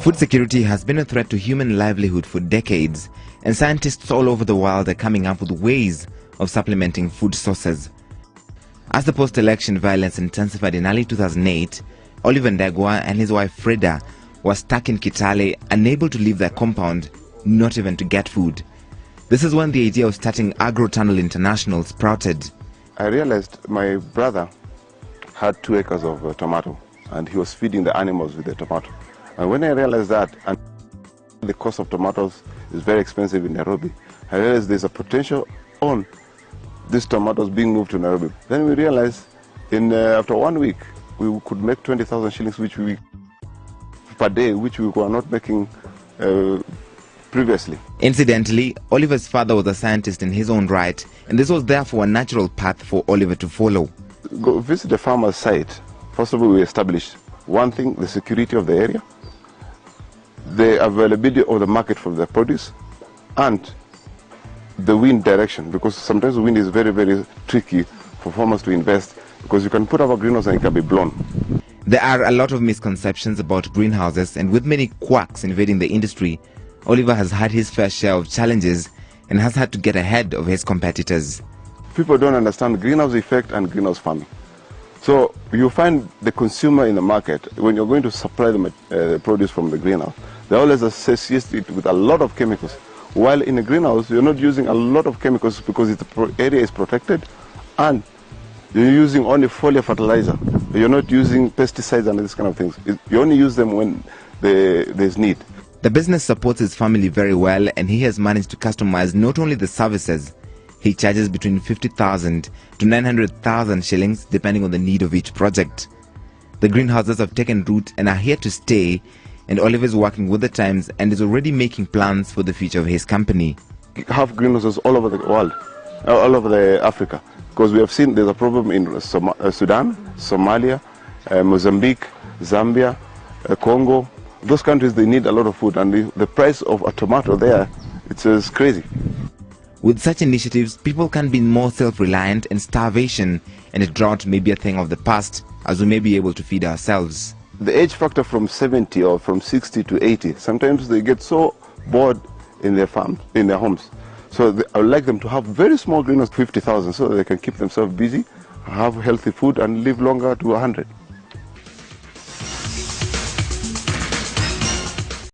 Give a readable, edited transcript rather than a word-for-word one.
Food security has been a threat to human livelihood for decades, and scientists all over the world are coming up with ways of supplementing food sources. As the post-election violence intensified in early 2008, Oliver Ndegwa and his wife Freda were stuck in Kitale, unable to leave their compound, not even to get food. This is when the idea of starting Agrotunnel International sprouted. I realized my brother had 2 acres of tomato, and he was feeding the animals with the tomato. And when I realized that, and the cost of tomatoes is very expensive in Nairobi, I realized there's a potential on these tomatoes being moved to Nairobi. Then we realized after 1 week, we could make 20,000 shillings per day, which we were not making previously. Incidentally, Oliver's father was a scientist in his own right, and this was therefore a natural path for Oliver to follow. Go visit the farmer's site. First of all, we established one thing: the security of the area, the availability of the market for the produce, and the wind direction, because sometimes the wind is very, very tricky for farmers to invest, because you can put up a greenhouse and it can be blown. There are a lot of misconceptions about greenhouses, and with many quacks invading the industry, Oliver has had his fair share of challenges and has had to get ahead of his competitors. People don't understand greenhouse effect and greenhouse farming. So you find the consumer in the market, when you're going to supply the produce from the greenhouse, they always associate it with a lot of chemicals. While in a greenhouse, you're not using a lot of chemicals because the area is protected, and you're using only foliar fertilizer. You're not using pesticides and these kind of things. You only use them when there's need. The business supports his family very well, and he has managed to customize not only the services. He charges between 50,000 to 900,000 shillings depending on the need of each project. The greenhouses have taken root and are here to stay, and Oliver is working with the times and is already making plans for the future of his company. Have greenhouses all over the world, all over Africa, because we have seen there's a problem in Sudan, Somalia, Mozambique, Zambia, Congo. Those countries, they need a lot of food, and the price of a tomato there, it's crazy. With such initiatives, people can be more self-reliant, and starvation and a drought may be a thing of the past, as we may be able to feed ourselves. The age factor from 70 or from 60 to 80, sometimes they get so bored in their farms, in their homes. So I would like them to have very small greenhouses, 50,000, so that they can keep themselves busy, have healthy food, and live longer to 100.